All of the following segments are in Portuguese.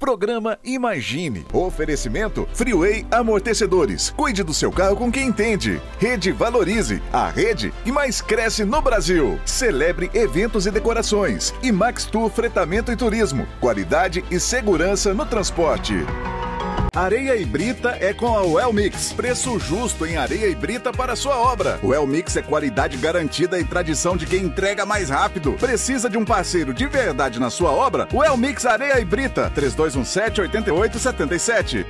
Programa Imagine. Oferecimento Freeway Amortecedores. Cuide do seu carro com quem entende. Rede Valorize, a rede que mais cresce no Brasil. Celebre eventos e decorações. E Max Tour Fretamento e Turismo. Qualidade e segurança no transporte. Areia e brita é com a Well Mix. Preço justo em areia e brita para sua obra. Well Mix é qualidade garantida e tradição de quem entrega mais rápido. Precisa de um parceiro de verdade na sua obra? Well Mix Areia e Brita. 3217-8877.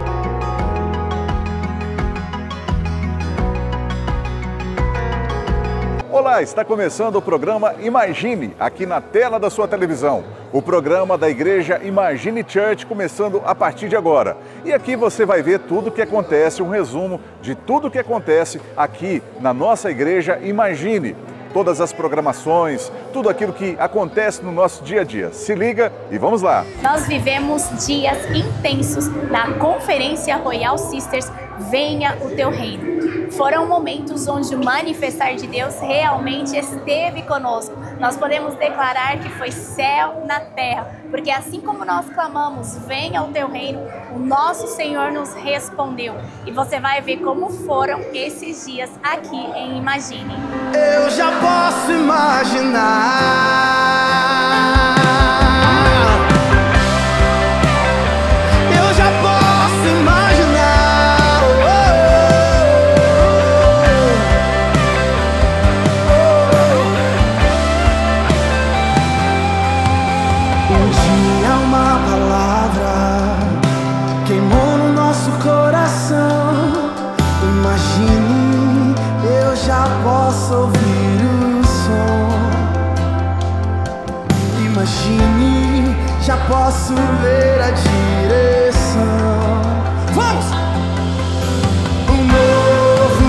Olá, está começando o programa Imagine, aqui na tela da sua televisão. O programa da igreja Imagine Church começando a partir de agora. E aqui você vai ver tudo o que acontece, um resumo de tudo o que acontece aqui na nossa igreja Imagine. Todas as programações, tudo aquilo que acontece no nosso dia a dia. Se liga e vamos lá! Nós vivemos dias intensos na Conferência Royal Sisters Venha o Teu Reino. Foram momentos onde o manifestar de Deus realmente esteve conosco. Nós podemos declarar que foi céu na terra, porque assim como nós clamamos, venha o Teu Reino, o nosso Senhor nos respondeu. E você vai ver como foram esses dias aqui em Imagine. Eu já posso imaginar. Eu já posso imaginar. Um dia uma palavra queimou no nosso coração. Imagine, eu já posso ouvir o som. Imagine, já posso ver a direção. Vamos! Um novo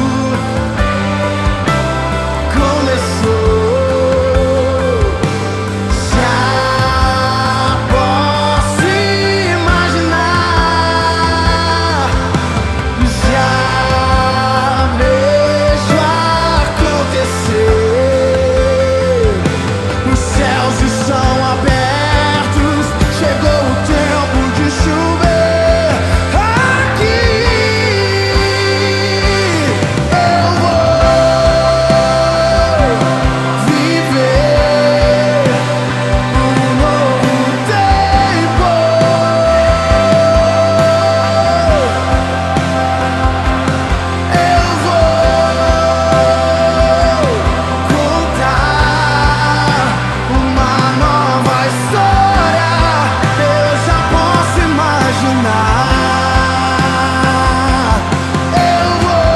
começou. Já posso imaginar. Já vejo acontecer. Os céus estão abertos. Chegou o tempo de chover. Aqui eu vou viver um novo tempo. Eu vou contar uma nova história. Eu já posso imaginar. Eu vou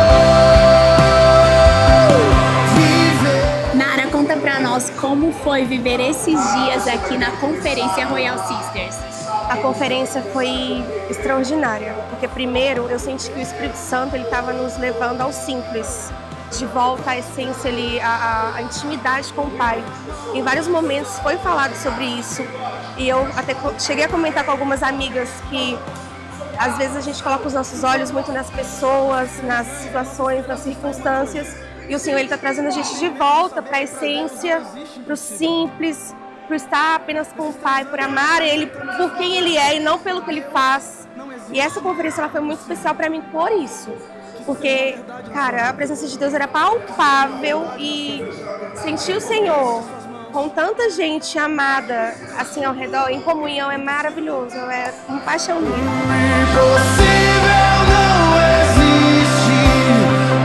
viver. Nara, conta pra nós como foi viver esses dias aqui na Conferência Royal Sisters. A conferência foi extraordinária, porque primeiro eu senti que o Espírito Santo ele estava nos levando ao simples, de volta à essência ali, a intimidade com o Pai. Em vários momentos foi falado sobre isso e eu até cheguei a comentar com algumas amigas que às vezes a gente coloca os nossos olhos muito nas pessoas, nas situações, nas circunstâncias, e o Senhor ele está trazendo a gente de volta para a essência, para o simples, por estar apenas com o Pai, por amar Ele por quem Ele é e não pelo que Ele faz. E essa conferência ela foi muito especial para mim por isso. Porque, cara, a presença de Deus era palpável e sentir o Senhor com tanta gente amada assim ao redor, em comunhão, é maravilhoso, é uma paixão minha. Impossível não existe.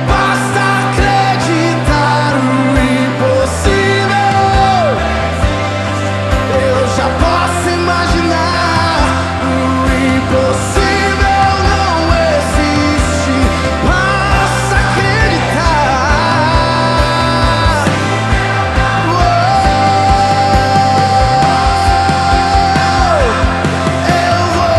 Basta acreditar no impossível. Eu já posso imaginar. O impossível não existe. Basta acreditar. Eu vou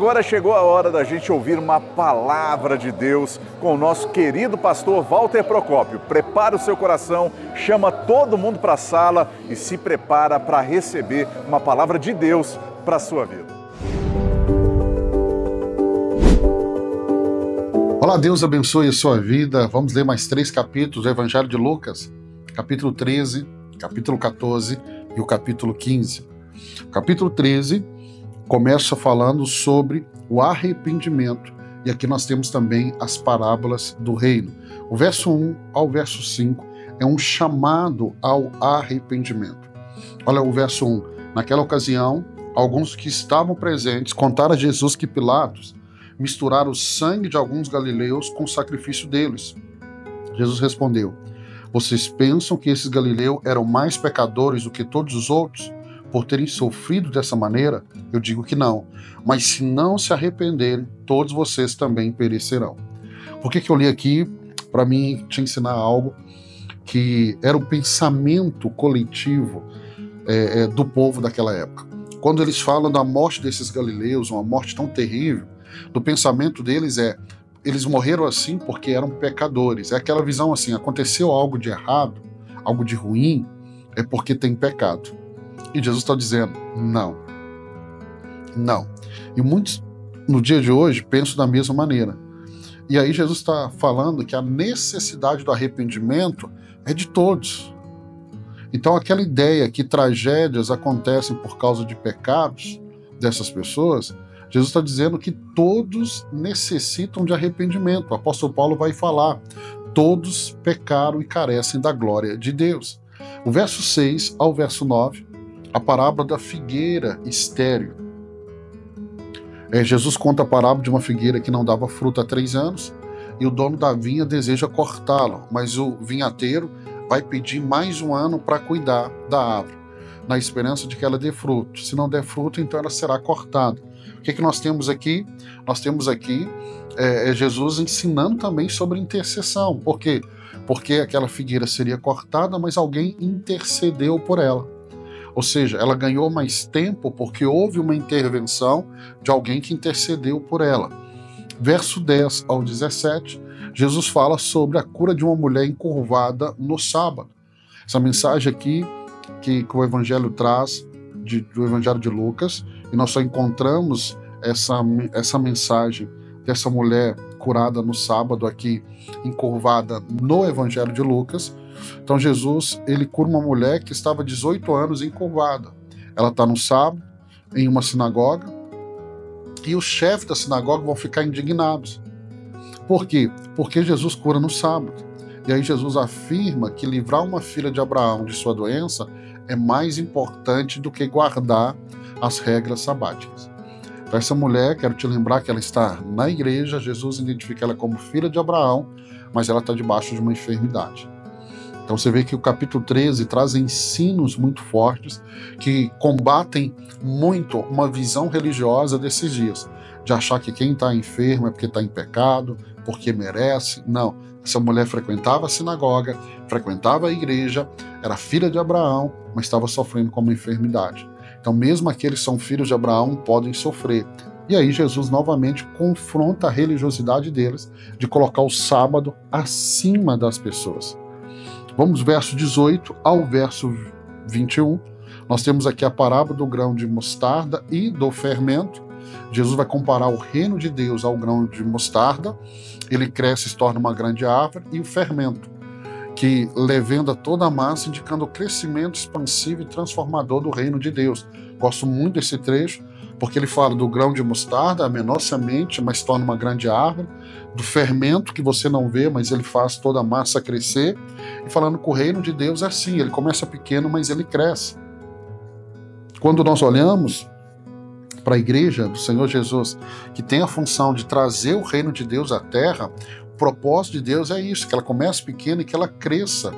agora chegou a hora da gente ouvir uma palavra de Deus com o nosso querido pastor Walter Procópio. Prepara o seu coração, chama todo mundo para a sala e se prepara para receber uma palavra de Deus para a sua vida. Olá, Deus abençoe a sua vida. Vamos ler mais 3 capítulos do Evangelho de Lucas, capítulo 13, capítulo 14 e o capítulo 15. O capítulo 13 começa falando sobre o arrependimento, e aqui nós temos também as parábolas do reino. O verso 1 ao verso 5 é um chamado ao arrependimento. Olha o verso 1. Naquela ocasião, alguns que estavam presentes contaram a Jesus que Pilatos misturaram o sangue de alguns galileus com o sacrifício deles. Jesus respondeu: vocês pensam que esses galileus eram mais pecadores do que todos os outros, por terem sofrido dessa maneira? Eu digo que não. Mas se não se arrependerem, todos vocês também perecerão. Por que eu li aqui? Para mim, te ensinar algo que era o pensamento coletivo do povo daquela época. Quando eles falam da morte desses galileus, uma morte tão terrível, do pensamento deles eles morreram assim porque eram pecadores. É aquela visão assim: aconteceu algo de errado, algo de ruim, é porque tem pecado. E Jesus está dizendo: não. Não. E muitos, no dia de hoje, pensam da mesma maneira. E aí Jesus está falando que a necessidade do arrependimento é de todos. Então aquela ideia que tragédias acontecem por causa de pecados dessas pessoas, Jesus está dizendo que todos necessitam de arrependimento. O apóstolo Paulo vai falar: todos pecaram e carecem da glória de Deus. O verso 6 ao verso 9, a parábola da figueira estéril. Jesus conta a parábola de uma figueira que não dava fruto há 3 anos, e o dono da vinha deseja cortá-la, mas o vinhateiro vai pedir mais 1 ano para cuidar da árvore, na esperança de que ela dê fruto. Se não der fruto, então ela será cortada. O que nós temos aqui? Nós temos aqui Jesus ensinando também sobre intercessão. Por quê? Porque aquela figueira seria cortada, mas alguém intercedeu por ela. Ou seja, ela ganhou mais tempo porque houve uma intervenção de alguém que intercedeu por ela. Verso 10 ao 17, Jesus fala sobre a cura de uma mulher encurvada no sábado. Essa mensagem aqui que o Evangelho traz, do Evangelho de Lucas, e nós só encontramos essa mensagem dessa mulher curada no sábado aqui, encurvada, no Evangelho de Lucas. Então Jesus, ele cura uma mulher que estava 18 anos encurvada. Ela está no sábado, em uma sinagoga, e os chefes da sinagoga vão ficar indignados. Por quê? Porque Jesus cura no sábado. E aí Jesus afirma que livrar uma filha de Abraão de sua doença é mais importante do que guardar as regras sabáticas. Então essa mulher, quero te lembrar que ela está na igreja, Jesus identifica ela como filha de Abraão, mas ela está debaixo de uma enfermidade. Então você vê que o capítulo 13 traz ensinos muito fortes que combatem muito uma visão religiosa desses dias, de achar que quem está enfermo é porque está em pecado, porque merece. Não, essa mulher frequentava a sinagoga, frequentava a igreja, era filha de Abraão, mas estava sofrendo com uma enfermidade. Então mesmo aqueles que são filhos de Abraão podem sofrer. E aí Jesus novamente confronta a religiosidade deles de colocar o sábado acima das pessoas. Vamos do verso 18 ao verso 21. Nós temos aqui a parábola do grão de mostarda e do fermento. Jesus vai comparar o reino de Deus ao grão de mostarda. Ele cresce e se torna uma grande árvore. E o fermento, que levenda toda a massa, indicando o crescimento expansivo e transformador do reino de Deus. Gosto muito desse trecho, porque ele fala do grão de mostarda, a menor semente, mas se torna uma grande árvore, do fermento, que você não vê, mas ele faz toda a massa crescer, e falando que o reino de Deus é assim, ele começa pequeno, mas ele cresce. Quando nós olhamos para a igreja do Senhor Jesus, que tem a função de trazer o reino de Deus à terra, o propósito de Deus é isso, que ela comece pequena e que ela cresça.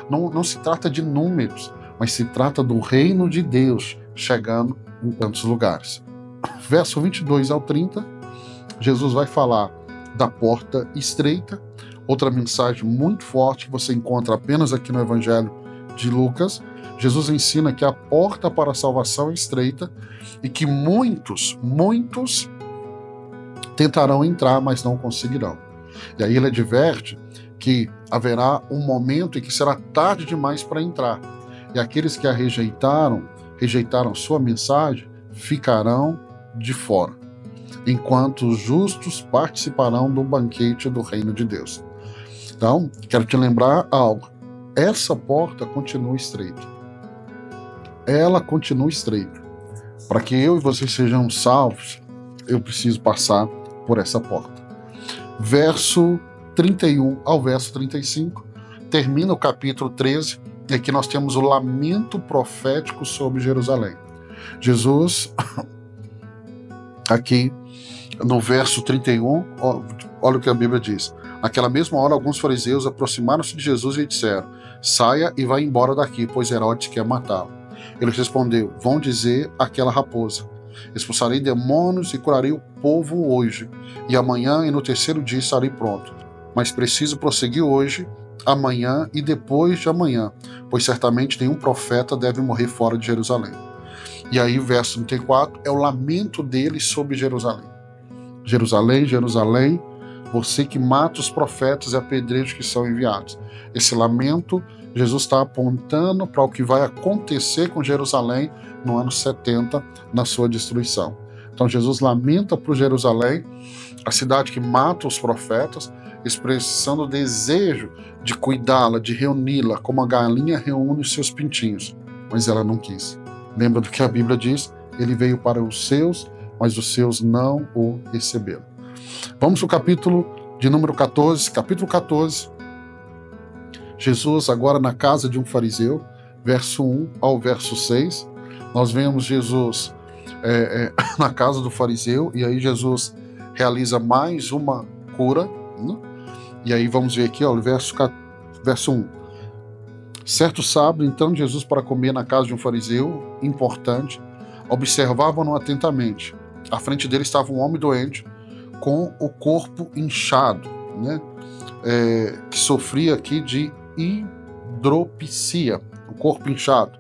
Não se trata de números, mas se trata do reino de Deus chegando em tantos lugares. Verso 22 ao 30, Jesus vai falar da porta estreita, outra mensagem muito forte que você encontra apenas aqui no Evangelho de Lucas. Jesus ensina que a porta para a salvação é estreita e que muitos tentarão entrar, mas não conseguirão. E aí ele adverte que haverá um momento em que será tarde demais para entrar. E aqueles que a rejeitaram sua mensagem, ficarão de fora, enquanto os justos participarão do banquete do reino de Deus. Então, quero te lembrar algo. Essa porta continua estreita. Ela continua estreita. Para que eu e você sejamos salvos, eu preciso passar por essa porta. Verso 31 ao verso 35, termina o capítulo 13, e aqui nós temos o lamento profético sobre Jerusalém. Jesus, aqui no verso 31, olha o que a Bíblia diz. Naquela mesma hora, alguns fariseus aproximaram-se de Jesus e lhe disseram: saia e vá embora daqui, pois Herodes quer matá-lo. Ele respondeu: vão dizer àquela raposa: expulsarei demônios e curarei o povo hoje, e amanhã e no terceiro dia estarei pronto. Mas preciso prosseguir hoje, amanhã e depois de amanhã, pois certamente nenhum profeta deve morrer fora de Jerusalém. E aí, verso 34, é o lamento dele sobre Jerusalém. Jerusalém, Jerusalém, você que mata os profetas e apedreja os que são enviados. Esse lamento, Jesus está apontando para o que vai acontecer com Jerusalém no ano 70, na sua destruição. Então Jesus lamenta por Jerusalém, a cidade que mata os profetas, expressando o desejo de cuidá-la, de reuni-la, como a galinha reúne os seus pintinhos. Mas ela não quis. Lembra do que a Bíblia diz? Ele veio para os seus, mas os seus não o receberam. Vamos para o capítulo de número 14, capítulo 14. Jesus agora na casa de um fariseu, verso 1 ao verso 6. Nós vemos Jesus na casa do fariseu, e aí Jesus realiza mais uma cura, né? E aí vamos ver aqui, ó, o verso 1. Certo sábado, então, Jesus para comer na casa de um fariseu importante, observavam-no atentamente. À frente dele estava um homem doente, com o corpo inchado, né? Que sofria aqui de hidropisia, o corpo inchado.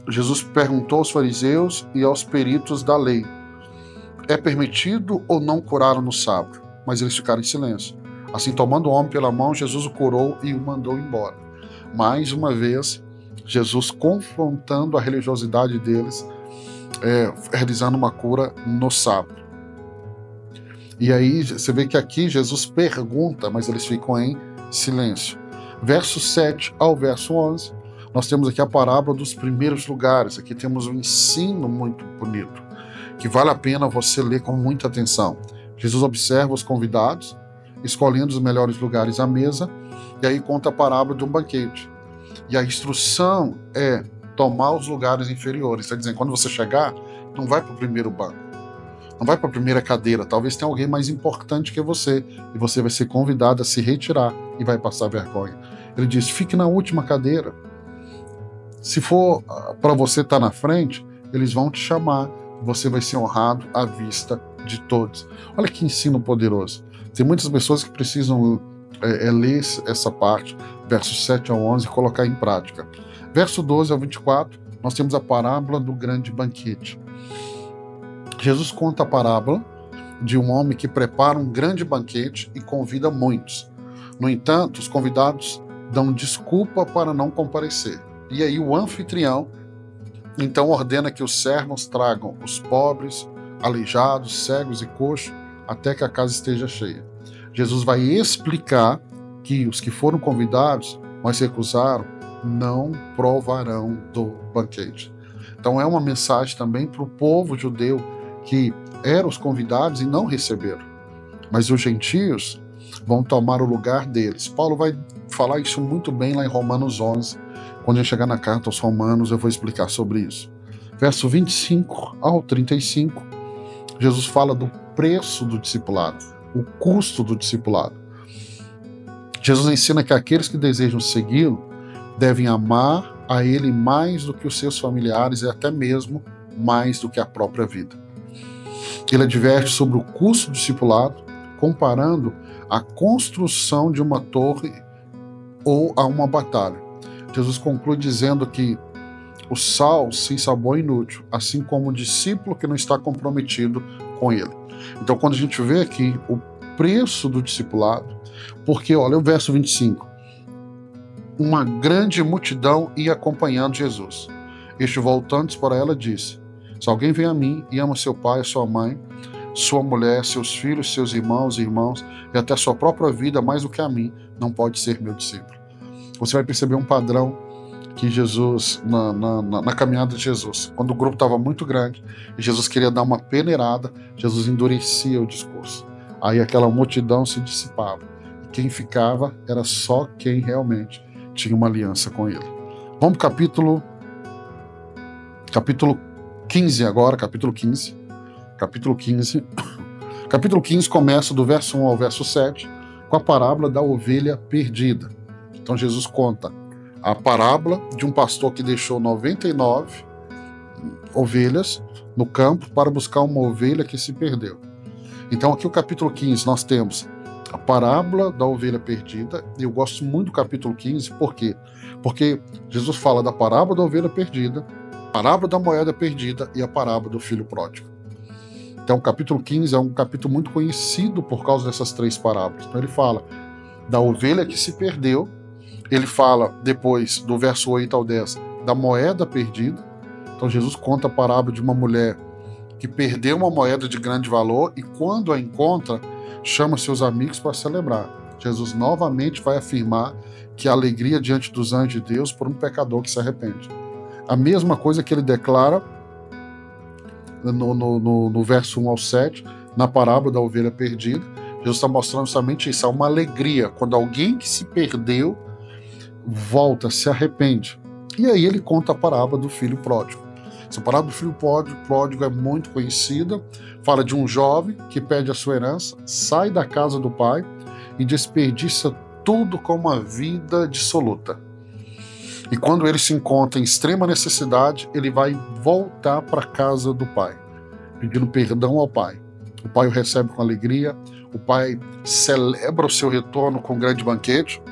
Jesus perguntou aos fariseus e aos peritos da lei: é permitido ou não curá-lo no sábado? Mas eles ficaram em silêncio. Assim, tomando o homem pela mão, Jesus o curou e o mandou embora. Mais uma vez, Jesus confrontando a religiosidade deles, realizando uma cura no sábado. E aí você vê que aqui Jesus pergunta, mas eles ficam em silêncio. Verso 7 ao verso 11, nós temos aqui a parábola dos primeiros lugares. Aqui temos um ensino muito bonito, que vale a pena você ler com muita atenção. Jesus observa os convidados, escolhendo os melhores lugares à mesa, e aí conta a parábola de um banquete. E a instrução é tomar os lugares inferiores. Está dizendo, quando você chegar, não vai para o primeiro banco, não vai para a primeira cadeira, talvez tenha alguém mais importante que você, e você vai ser convidado a se retirar e vai passar vergonha. Ele diz, fique na última cadeira. Se for para você estar na frente, eles vão te chamar, você vai ser honrado à vista de todos. Olha que ensino poderoso. Tem muitas pessoas que precisam ler essa parte, versos 7 ao 11, e colocar em prática. Verso 12 ao 24, nós temos a parábola do grande banquete. Jesus conta a parábola de um homem que prepara um grande banquete e convida muitos. No entanto, os convidados dão desculpa para não comparecer. E aí o anfitrião, então, ordena que os servos tragam os pobres, aleijados, cegos e coxos, até que a casa esteja cheia. Jesus vai explicar que os que foram convidados, mas recusaram, não provarão do banquete. Então é uma mensagem também para o povo judeu, que eram os convidados e não receberam. Mas os gentios vão tomar o lugar deles. Paulo vai falar isso muito bem lá em Romanos 11. Quando eu chegar na carta aos Romanos, eu vou explicar sobre isso. Verso 25 ao 35, Jesus fala do preço do discipulado, o custo do discipulado. Jesus ensina que aqueles que desejam segui-lo devem amar a ele mais do que os seus familiares e até mesmo mais do que a própria vida. Ele adverte sobre o custo do discipulado, comparando a construção de uma torre ou a uma batalha. Jesus conclui dizendo que o sal sem sabor é inútil, assim como o discípulo que não está comprometido com ele. Então, quando a gente vê aqui o preço do discipulado, porque, olha, o verso 25, uma grande multidão ia acompanhando Jesus. Este, voltando-se para ela, disse: se alguém vem a mim e ama seu pai, sua mãe, sua mulher, seus filhos, seus irmãos e até sua própria vida mais do que a mim, não pode ser meu discípulo. Você vai perceber um padrão que Jesus, na caminhada de Jesus, quando o grupo estava muito grande e Jesus queria dar uma peneirada, Jesus endurecia o discurso. Aí aquela multidão se dissipava. E quem ficava era só quem realmente tinha uma aliança com ele. Vamos para o capítulo 15 agora, capítulo 15. Capítulo 15. Capítulo 15 começa do verso 1 ao verso 7 com a parábola da ovelha perdida. Então Jesus conta a parábola de um pastor que deixou 99 ovelhas no campo para buscar uma ovelha que se perdeu. Então aqui o capítulo 15 nós temos a parábola da ovelha perdida, e eu gosto muito do capítulo 15, por quê? Porque Jesus fala da parábola da ovelha perdida, a parábola da moeda perdida e a parábola do filho pródigo. Então o capítulo 15 é um capítulo muito conhecido por causa dessas três parábolas. Então ele fala da ovelha que se perdeu, ele fala depois, do verso 8 ao 10, da moeda perdida. Então Jesus conta a parábola de uma mulher que perdeu uma moeda de grande valor e quando a encontra, chama seus amigos para celebrar. Jesus novamente vai afirmar que a alegria diante dos anjos de Deus por um pecador que se arrepende. A mesma coisa que ele declara no verso 1 ao 7, na parábola da ovelha perdida. Jesus está mostrando justamente isso, há uma alegria quando alguém que se perdeu volta, se arrepende. E aí ele conta a parábola do filho pródigo. Essa parábola do filho pródigo é muito conhecida, fala de um jovem que perde a sua herança, sai da casa do pai e desperdiça tudo com uma vida dissoluta. E quando ele se encontra em extrema necessidade, ele vai voltar para a casa do pai, pedindo perdão ao pai. O pai o recebe com alegria, o pai celebra o seu retorno com um grande banquete,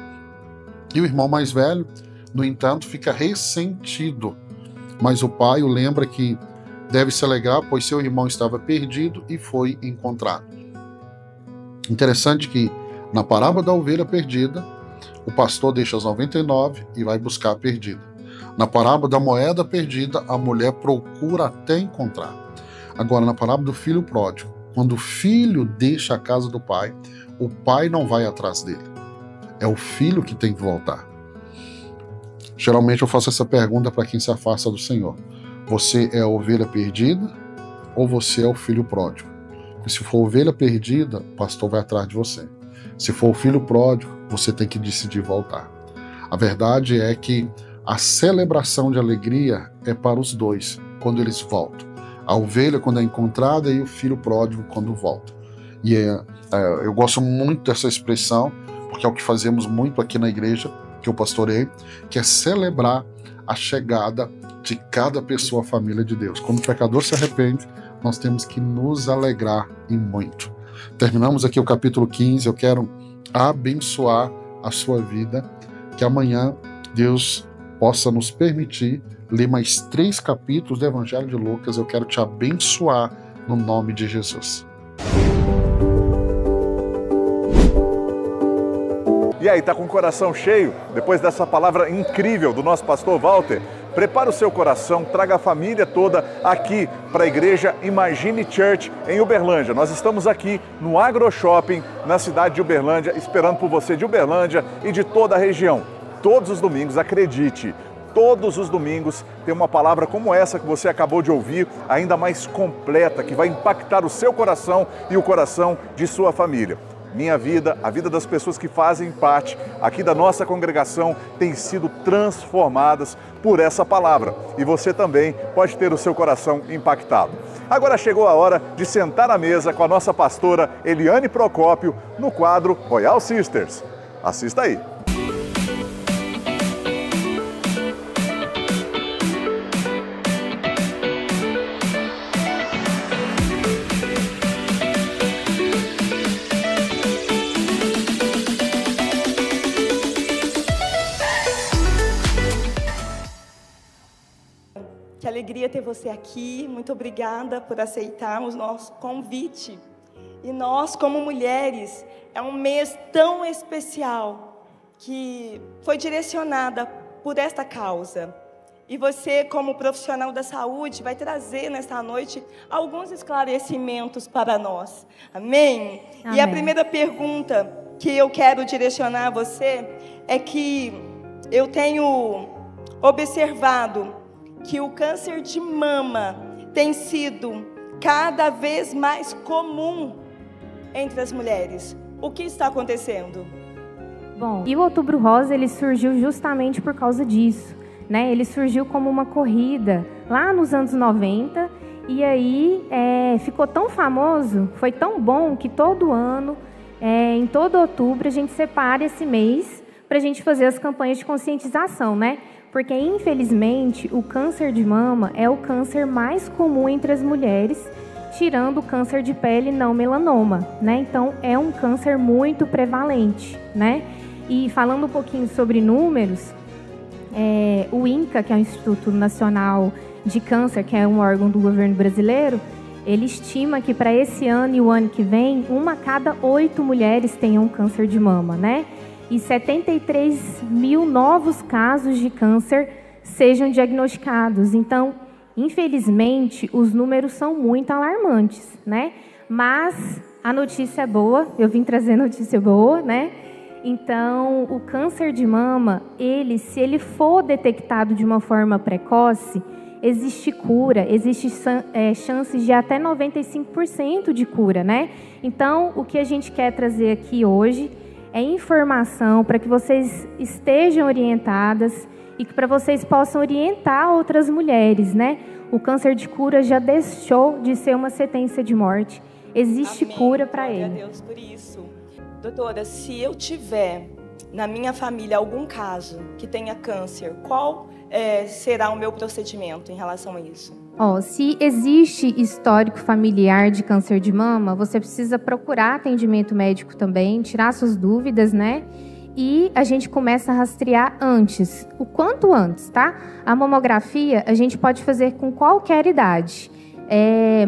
e o irmão mais velho, no entanto, fica ressentido. Mas o pai o lembra que deve se alegrar, pois seu irmão estava perdido e foi encontrado. Interessante que, na parábola da ovelha perdida, o pastor deixa as 99 e vai buscar a perdida. Na parábola da moeda perdida, a mulher procura até encontrar. Agora, na parábola do filho pródigo, quando o filho deixa a casa do pai, o pai não vai atrás dele. É o filho que tem que voltar. Geralmente eu faço essa pergunta para quem se afasta do Senhor. Você é a ovelha perdida ou você é o filho pródigo? Porque se for ovelha perdida, o pastor vai atrás de você. Se for o filho pródigo, você tem que decidir voltar. A verdade é que a celebração de alegria é para os dois, quando eles voltam. A ovelha quando é encontrada e o filho pródigo quando volta. E eu gosto muito dessa expressão, porque é o que fazemos muito aqui na igreja, que eu pastorei, que é celebrar a chegada de cada pessoa à família de Deus. Quando o pecador se arrepende, nós temos que nos alegrar em muito. Terminamos aqui o capítulo 15, eu quero abençoar a sua vida, que amanhã Deus possa nos permitir ler mais 3 capítulos do Evangelho de Lucas. Eu quero te abençoar no nome de Jesus. E aí, tá com o coração cheio? Depois dessa palavra incrível do nosso pastor Walter, prepara o seu coração, traga a família toda aqui para a igreja Imagine Church em Uberlândia. Nós estamos aqui no Agro Shopping, na cidade de Uberlândia, esperando por você de Uberlândia e de toda a região. Todos os domingos, acredite, todos os domingos tem uma palavra como essa que você acabou de ouvir, ainda mais completa, que vai impactar o seu coração e o coração de sua família. Minha vida, a vida das pessoas que fazem parte aqui da nossa congregação tem sido transformadas por essa palavra. E você também pode ter o seu coração impactado. Agora chegou a hora de sentar à mesa com a nossa pastora Eliane Procópio no quadro Royal Sisters. Assista aí. Que alegria ter você aqui. Muito obrigada por aceitar o nosso convite. E nós, como mulheres, é um mês tão especial que foi direcionada por esta causa. E você, como profissional da saúde, vai trazer nesta noite alguns esclarecimentos para nós. Amém? Amém. E a primeira pergunta que eu quero direcionar a você é que eu tenho observado que o câncer de mama tem sido cada vez mais comum entre as mulheres. O que está acontecendo? Bom, e o Outubro Rosa, ele surgiu justamente por causa disso, né? Ele surgiu como uma corrida lá nos anos 90 e aí ficou tão famoso, foi tão bom que todo ano, em todo outubro, a gente separa esse mês para a gente fazer as campanhas de conscientização, né? Porque, infelizmente, o câncer de mama é o câncer mais comum entre as mulheres, tirando o câncer de pele não melanoma, né? Então, é um câncer muito prevalente, né? E falando um pouquinho sobre números, o INCA, que é o Instituto Nacional de Câncer, que é um órgão do governo brasileiro, ele estima que para esse ano e o ano que vem, 1 a cada 8 mulheres tenham câncer de mama, né? E 73 mil novos casos de câncer sejam diagnosticados. Então, infelizmente, os números são muito alarmantes, né? Mas a notícia é boa, eu vim trazer notícia boa, né? Então, o câncer de mama, se ele for detectado de uma forma precoce, existe cura, existe chances de até 95% de cura, né? Então, o que a gente quer trazer aqui hoje é informação para que vocês estejam orientadas e que para vocês possam orientar outras mulheres, né? O câncer de cura já deixou de ser uma sentença de morte. Existe cura para ele. Glória a Deus por isso. Doutora, se eu tiver na minha família algum caso que tenha câncer, qual será o meu procedimento em relação a isso? Se existe histórico familiar de câncer de mama, você precisa procurar atendimento médico também, tirar suas dúvidas, né? E a gente começa a rastrear antes, o quanto antes, tá? A mamografia a gente pode fazer com qualquer idade,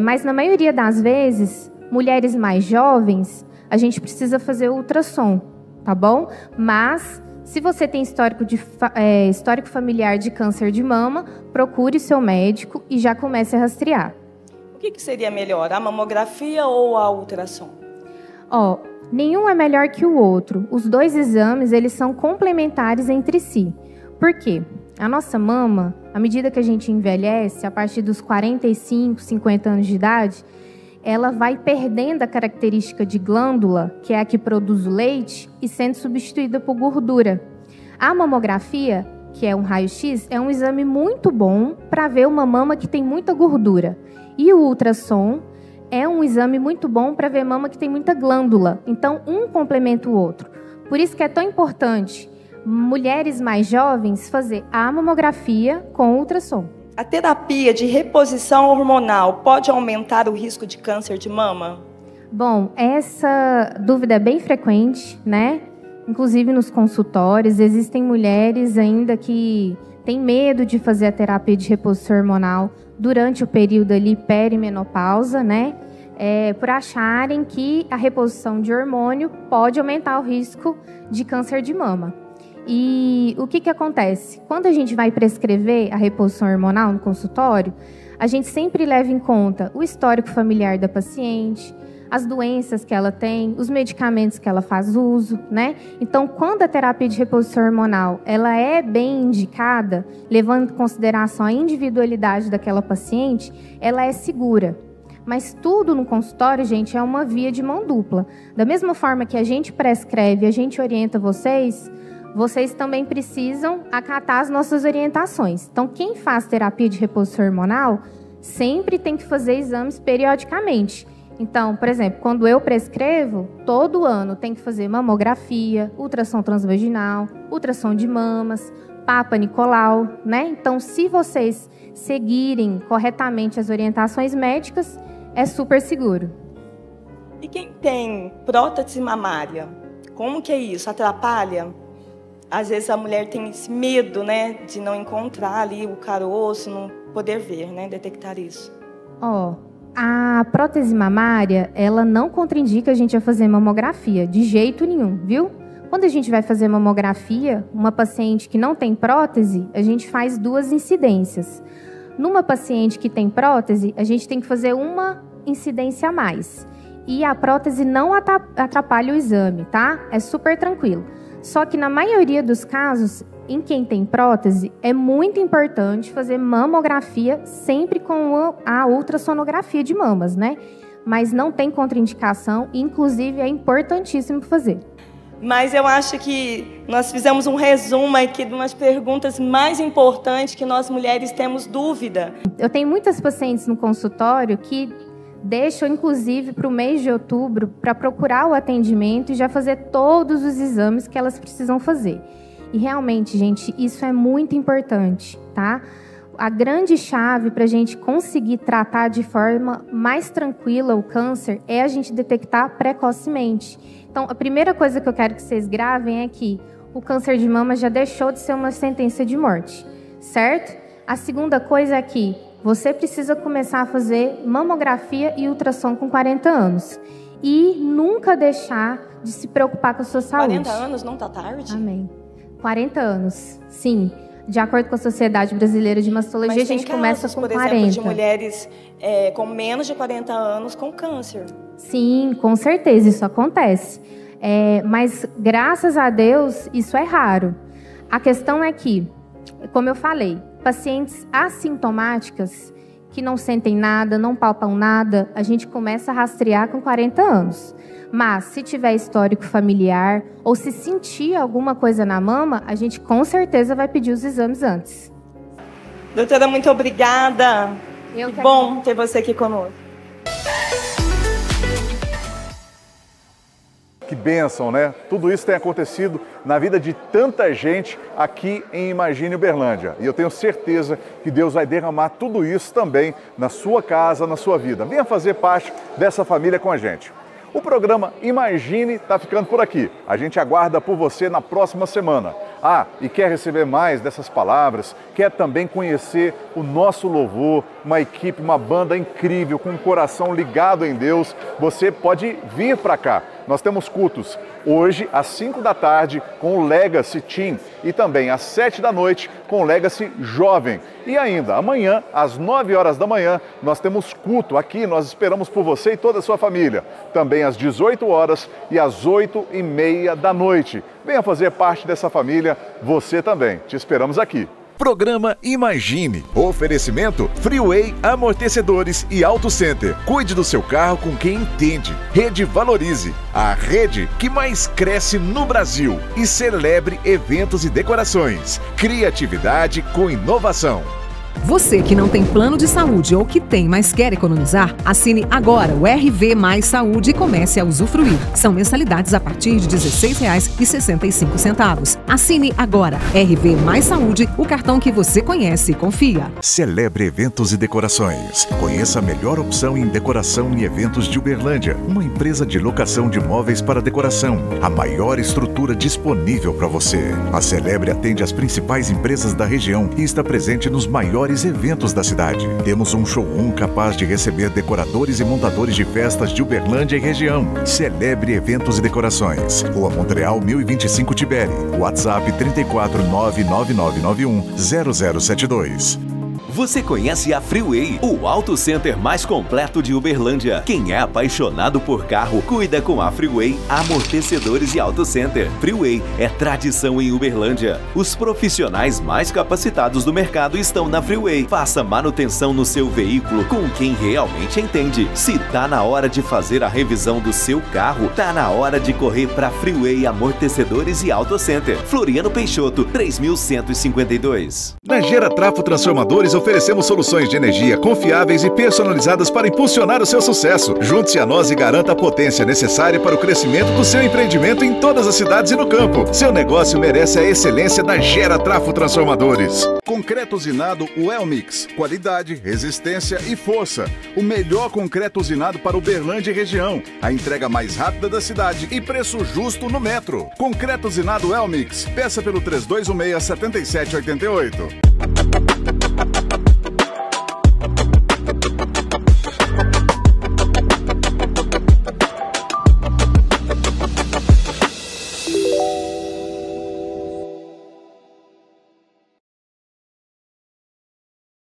mas na maioria das vezes, mulheres mais jovens, a gente precisa fazer ultrassom, tá bom? Mas se você tem histórico familiar de câncer de mama, procure seu médico e já comece a rastrear. O que seria melhor, a mamografia ou a ultrassom? Nenhum é melhor que o outro. Os dois exames, eles são complementares entre si. Por quê? A nossa mama, à medida que a gente envelhece, a partir dos 45, 50 anos de idade, ela vai perdendo a característica de glândula, que é a que produz o leite, e sendo substituída por gordura. A mamografia, que é um raio-x, é um exame muito bom para ver uma mama que tem muita gordura. E o ultrassom é um exame muito bom para ver mama que tem muita glândula. Então, um complementa o outro. Por isso que é tão importante mulheres mais jovens fazer a mamografia com ultrassom. A terapia de reposição hormonal pode aumentar o risco de câncer de mama? Bom, essa dúvida é bem frequente, né? Inclusive nos consultórios, existem mulheres ainda que têm medo de fazer a terapia de reposição hormonal durante o período ali perimenopausa, né? Por acharem que a reposição de hormônio pode aumentar o risco de câncer de mama. E o que acontece? Quando a gente vai prescrever a reposição hormonal no consultório, a gente sempre leva em conta o histórico familiar da paciente, as doenças que ela tem, os medicamentos que ela faz uso, né? Então, quando a terapia de reposição hormonal ela é bem indicada, levando em consideração a individualidade daquela paciente, ela é segura. Mas tudo no consultório, gente, é uma via de mão dupla. Da mesma forma que a gente prescreve, a gente orienta vocês também precisam acatar as nossas orientações. Então, quem faz terapia de reposição hormonal sempre tem que fazer exames periodicamente. Então, por exemplo, quando eu prescrevo, todo ano tem que fazer mamografia, ultrassom transvaginal, ultrassom de mamas, Papa Nicolau, né? Então, se vocês seguirem corretamente as orientações médicas, é super seguro. E quem tem prótese mamária, como que é isso? Atrapalha? às vezes a mulher tem esse medo, né, de não encontrar ali o caroço, não poder ver, né, detectar isso. A prótese mamária, ela não contraindica a gente a fazer mamografia, de jeito nenhum, viu? Quando a gente vai fazer mamografia, uma paciente que não tem prótese, a gente faz 2 incidências. Numa paciente que tem prótese, a gente tem que fazer uma incidência a mais. E a prótese não atrapalha o exame, tá? É super tranquilo. Só que na maioria dos casos, em quem tem prótese, é muito importante fazer mamografia sempre com a ultrassonografia de mamas, né? Mas não tem contraindicação, inclusive é importantíssimo fazer. Mas eu acho que nós fizemos um resumo aqui de umas perguntas mais importantes que nós mulheres temos dúvida. Eu tenho muitas pacientes no consultório que deixam, inclusive, para o mês de outubro para procurar o atendimento e já fazer todos os exames que elas precisam fazer. E realmente, gente, isso é muito importante, tá? A grande chave para a gente conseguir tratar de forma mais tranquila o câncer é a gente detectar precocemente. Então, a primeira coisa que eu quero que vocês gravem é que o câncer de mama já deixou de ser uma sentença de morte, certo? A segunda coisa é que você precisa começar a fazer mamografia e ultrassom com 40 anos. E nunca deixar de se preocupar com a sua saúde. 40 anos não tá tarde? Amém. 40 anos, sim. De acordo com a Sociedade Brasileira de Mastologia, a gente começa com 40. Por exemplo, de mulheres com menos de 40 anos com câncer. Sim, com certeza, isso acontece. Mas, graças a Deus, isso é raro. A questão é que, como eu falei, pacientes assintomáticas que não sentem nada, não palpam nada, a gente começa a rastrear com 40 anos. Mas, se tiver histórico familiar ou se sentir alguma coisa na mama, a gente com certeza vai pedir os exames antes. Doutora, muito obrigada. Que bom ter você aqui conosco. Que bênção, né? Tudo isso tem acontecido na vida de tanta gente aqui em Imagine Uberlândia. E eu tenho certeza que Deus vai derramar tudo isso também na sua casa, na sua vida. Venha fazer parte dessa família com a gente. O programa Imagine está ficando por aqui. A gente aguarda por você na próxima semana. E quer receber mais dessas palavras? Quer também conhecer o nosso louvor, uma equipe, uma banda incrível, com um coração ligado em Deus? Você pode vir para cá. Nós temos cultos hoje às 5 da tarde com o Legacy Team e também às 7 da noite com o Legacy Jovem. E ainda amanhã, às 9 horas da manhã, nós temos culto aqui. Nós esperamos por você e toda a sua família. Também às 18 horas e às 8h30 da noite. Venha fazer parte dessa família, você também. Te esperamos aqui. Programa Imagine. Oferecimento Freeway Amortecedores e Auto Center. Cuide do seu carro com quem entende. Rede Valorize, a rede que mais cresce no Brasil. E Celebre Eventos e Decorações. Criatividade com inovação. Você que não tem plano de saúde ou que tem, mas quer economizar, assine agora o RV Mais Saúde e comece a usufruir. São mensalidades a partir de R$ 16,65. Assine agora RV Mais Saúde, o cartão que você conhece e confia. Celebre Eventos e Decorações. Conheça a melhor opção em decoração e eventos de Uberlândia. Uma empresa de locação de móveis para decoração. A maior estrutura disponível para você. A Celebre atende as principais empresas da região e está presente nos maiores eventos da cidade. Temos um showroom capaz de receber decoradores e montadores de festas de Uberlândia e região. Celebre Eventos e Decorações. Rua Montreal 1025 Tibere. WhatsApp 34999910072. Você conhece a Freeway, o auto center mais completo de Uberlândia. Quem é apaixonado por carro, cuida com a Freeway Amortecedores e Auto Center. Freeway é tradição em Uberlândia. Os profissionais mais capacitados do mercado estão na Freeway. Faça manutenção no seu veículo com quem realmente entende. Se tá na hora de fazer a revisão do seu carro, tá na hora de correr para Freeway Amortecedores e Auto Center. Floriano Peixoto, 3152. Na Gera Trafo Transformadores oferecemos soluções de energia confiáveis e personalizadas para impulsionar o seu sucesso. Junte-se a nós e garanta a potência necessária para o crescimento do seu empreendimento em todas as cidades e no campo. Seu negócio merece a excelência da Gera Trafo Transformadores. Concreto usinado Welmix. Qualidade, resistência e força. O melhor concreto usinado para Uberlândia e região. A entrega mais rápida da cidade e preço justo no metro. Concreto usinado Welmix. Peça pelo 3216-7788.